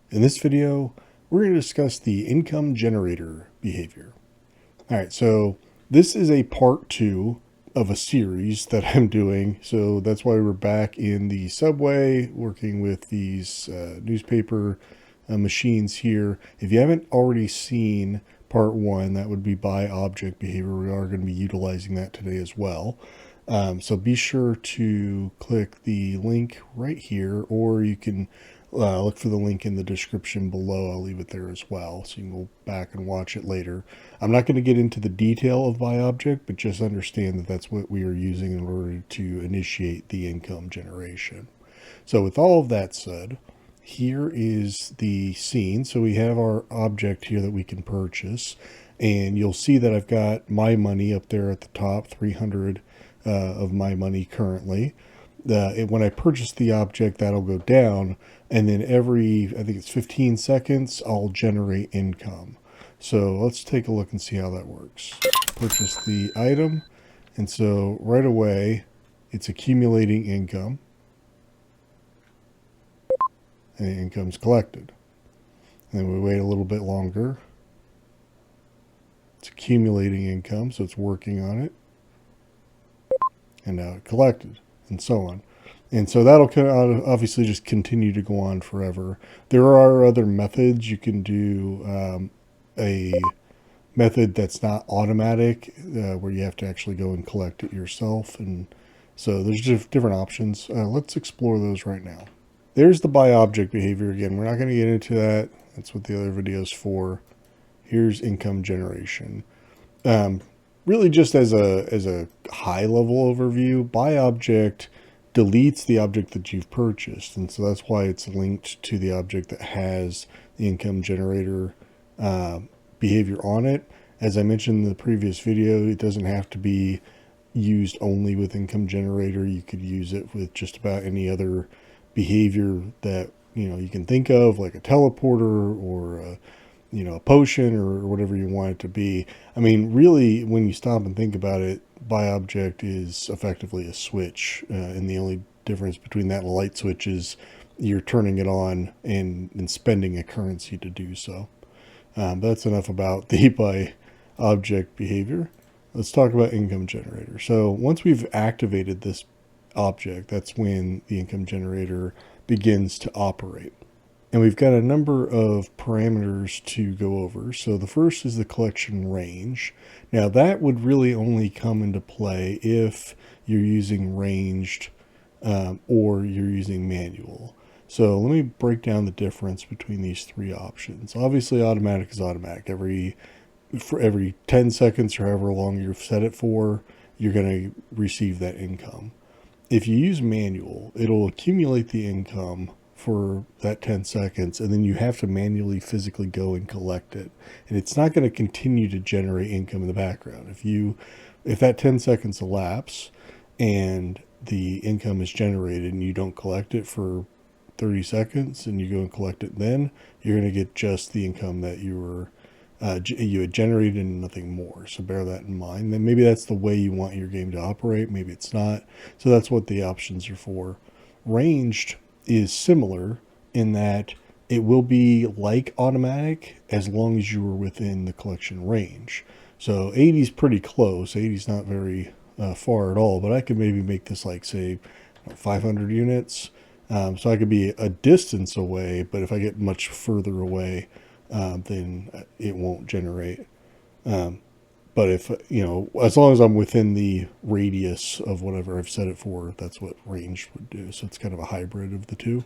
In this video, we're going to discuss the income generator behavior. All right, so this is a part 2 of a series that I'm doing. So that's why we're back in the subway working with these newspaper machines here. If you haven't already seen part 1, that would be by object behavior. We are going to be utilizing that today as well. So be sure to click the link right here, or you can look for the link in the description below. I'll leave it there as well, so you can go back and watch it later. I'm not going to get into the detail of by object, but just understand that that's what we are using in order to initiate the income generation. So with all of that said, here is the scene. So we have our object here that we can purchase, and you'll see that I've got my money up there at the top, 300 of my money currently. When I purchase the object, that'll go down, and then every, I think it's 15 seconds, I'll generate income. So let's take a look and see how that works. Purchase the item, and so right away, it's accumulating income, and the income's collected. And then we wait a little bit longer. It's accumulating income, so it's working on it. And now it collected, and so on. And so that'll obviously just continue to go on forever. There are other methods. You can do a method that's not automatic, where you have to actually go and collect it yourself. And so there's just different options. Let's explore those right now. There's the by object behavior again. We're not going to get into that. That's what the other video is for. Here's income generation. Really just as a high level overview, by object deletes the object that you've purchased. And so that's why it's linked to the object that has the income generator behavior on it. As I mentioned in the previous video, it doesn't have to be used only with income generator. You could use it with just about any other behavior that you can think of, like a teleporter or a potion or whatever you want it to be. I mean, really, when you stop and think about it, by object is effectively a switch, and the only difference between that and a light switch is you're turning it on and spending a currency to do so. But that's enough about the by object behavior. Let's talk about income generator. So once we've activated this object, that's when the income generator begins to operate. And we've got a number of parameters to go over. So the first is the collection range. Now that would really only come into play if you're using ranged or you're using manual. So let me break down the difference between these three options. Obviously automatic is automatic. For every 10 seconds or however long you've set it for, you're going to receive that income. If you use manual, it'll accumulate the income for that 10 seconds, and then you have to manually physically go and collect it. And it's not going to continue to generate income in the background. If that 10 seconds elapse and the income is generated and you don't collect it for 30 seconds and you go and collect it, then you're going to get just the income that you had generated and nothing more. So bear that in mind. Then maybe that's the way you want your game to operate. Maybe it's not. So that's what the options are for. Ranged is similar in that it will be like automatic as long as you were within the collection range. So 80 is pretty close. 80 is not very far at all, but I could maybe make this like, say, 500 units. So I could be a distance away, but if I get much further away, then it won't generate. But if, as long as I'm within the radius of whatever I've set it for, that's what ranged would do. So it's kind of a hybrid of the two.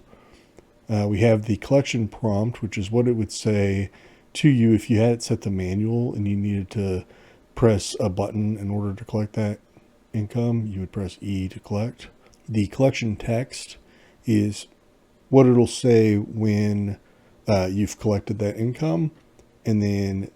We have the collection prompt, which is what it would say to you if you had it set to manual and you needed to press a button in order to collect that income. You would press E to collect. The collection text is what it'll say when you've collected that income. And then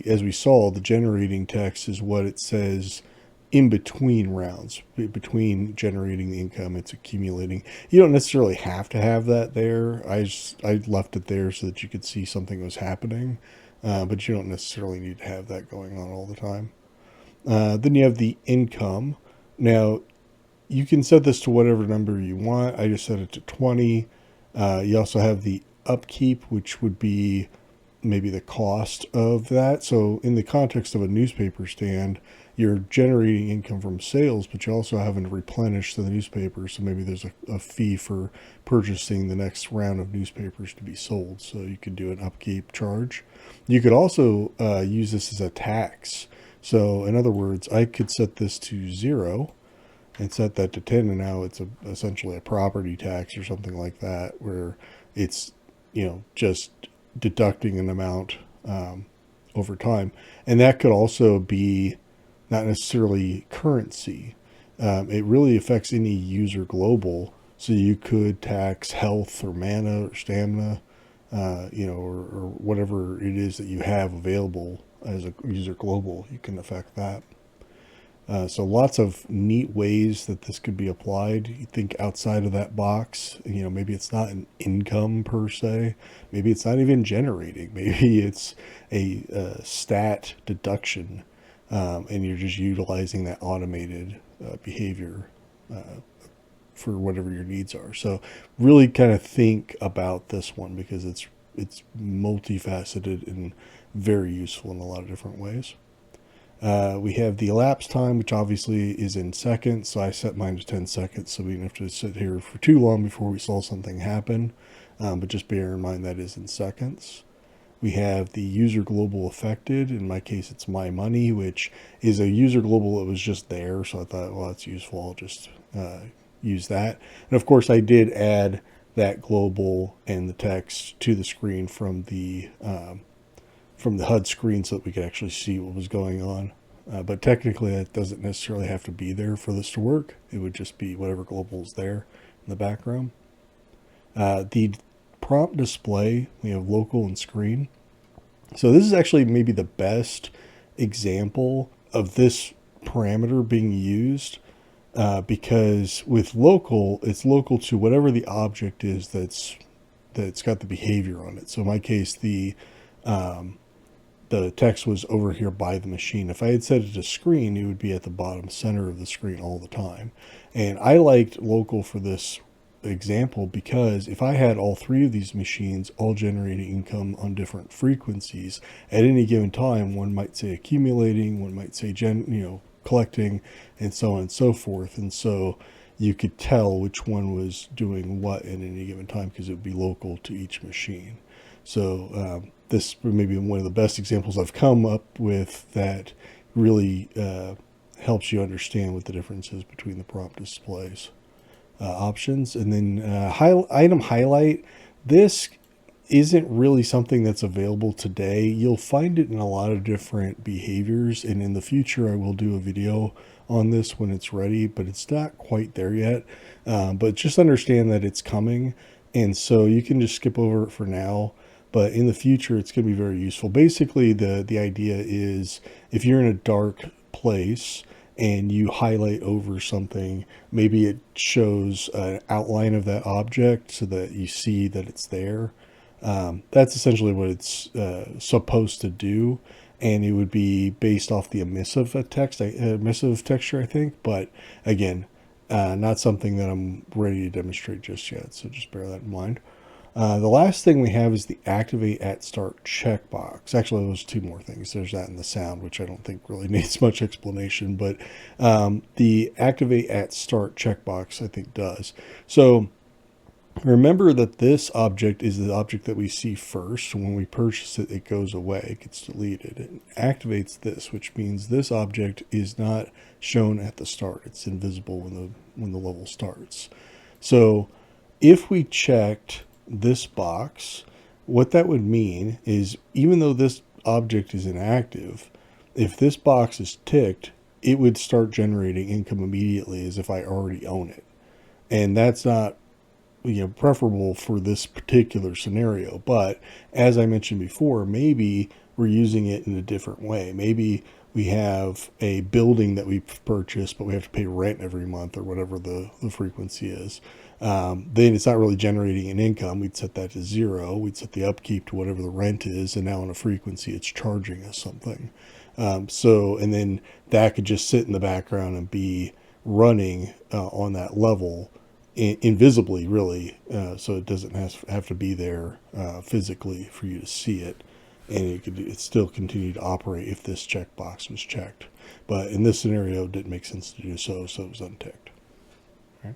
as we saw, the generating text is what it says in between rounds, between generating the income, it's accumulating. You don't necessarily have to have that there. I left it there so that you could see something was happening, but you don't necessarily need to have that going on all the time. Then you have the income. Now, you can set this to whatever number you want. I just set it to 20. You also have the upkeep, which would be maybe the cost of that. So in the context of a newspaper stand, you're generating income from sales, but you're also having to replenish the newspaper. So maybe there's a fee for purchasing the next round of newspapers to be sold. So you could do an upkeep charge. You could also use this as a tax. So in other words, I could set this to 0 and set that to 10, and now it's essentially a property tax or something like that, where it's, just deducting an amount over time. And that could also be not necessarily currency. It really affects any user global. So you could tax health or mana or stamina, or whatever it is that you have available as a user global. You can affect that. So lots of neat ways that this could be applied. You think outside of that box, maybe it's not an income per se. Maybe it's not even generating. Maybe it's a stat deduction, and you're just utilizing that automated behavior for whatever your needs are. So really kind of think about this one, because it's multifaceted and very useful in a lot of different ways. We have the elapsed time, which obviously is in seconds. So I set mine to 10 seconds, so we don't have to sit here for too long before we saw something happen. But just bear in mind that is in seconds. We have the user global affected. In my case, it's my money, which is a user global that was just there. So I thought, well, that's useful. I'll just use that. And of course, I did add that global and the text to the screen from the HUD screen so that we could actually see what was going on. But technically, that doesn't necessarily have to be there for this to work. It would just be whatever global is there in the background. The prompt display, we have local and screen. So this is actually maybe the best example of this parameter being used, because with local, it's local to whatever the object is that's got the behavior on it. So in my case, the text was over here by the machine. If I had set it to screen, it would be at the bottom center of the screen all the time. And I liked local for this example because if I had all three of these machines all generating income on different frequencies at any given time, one might say accumulating, one might say collecting, and so on and so forth. And so you could tell which one was doing what at any given time because it would be local to each machine. So this may be one of the best examples I've come up with that really helps you understand what the difference is between the prompt displays options. And then item highlight. This isn't really something that's available today. You'll find it in a lot of different behaviors, and in the future I will do a video on this when it's ready, but it's not quite there yet. But just understand that it's coming, and so you can just skip over it for now. But in the future, it's going to be very useful. Basically, the idea is if you're in a dark place and you highlight over something, maybe it shows an outline of that object so that you see that it's there. That's essentially what it's supposed to do. And it would be based off the emissive texture, I think. But again, not something that I'm ready to demonstrate just yet. So just bear that in mind. The last thing we have is the activate at start checkbox. Actually, there's two more things. There's that and the sound, which I don't think really needs much explanation, but the activate at start checkbox I think does. So remember that this object is the object that we see first. When we purchase it, it goes away, it gets deleted. It activates this, which means this object is not shown at the start. It's invisible when the level starts. So if we checked this box, what that would mean is even though this object is inactive, if this box is ticked, it would start generating income immediately as if I already own it. And that's not preferable for this particular scenario. But as I mentioned before, maybe we're using it in a different way. Maybe we have a building that we purchased, but we have to pay rent every month or whatever the frequency is. Then it's not really generating an income. We'd set that to 0. We'd set the upkeep to whatever the rent is. And now on a frequency, it's charging us something. And then that could just sit in the background and be running on that level invisibly, really, so it doesn't have to be there physically for you to see it, and it still continue to operate if this checkbox was checked. But in this scenario, it didn't make sense to do so, so it was unticked. Right.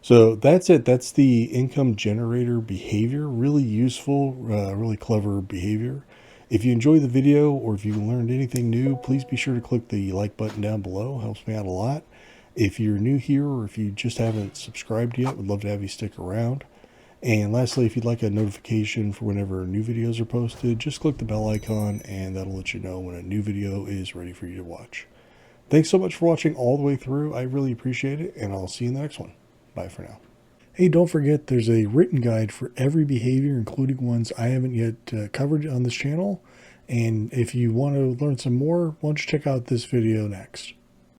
So that's it. That's the income generator behavior. Really useful, really clever behavior. If you enjoyed the video or if you learned anything new, please be sure to click the like button down below. Helps me out a lot. If you're new here or if you just haven't subscribed yet, would love to have you stick around. And lastly, if you'd like a notification for whenever new videos are posted, just click the bell icon and that'll let you know when a new video is ready for you to watch. Thanks so much for watching all the way through. I really appreciate it, and I'll see you in the next one. Bye for now. Hey, don't forget there's a written guide for every behavior, including ones I haven't yet covered on this channel. And if you want to learn some more, why don't you check out this video next.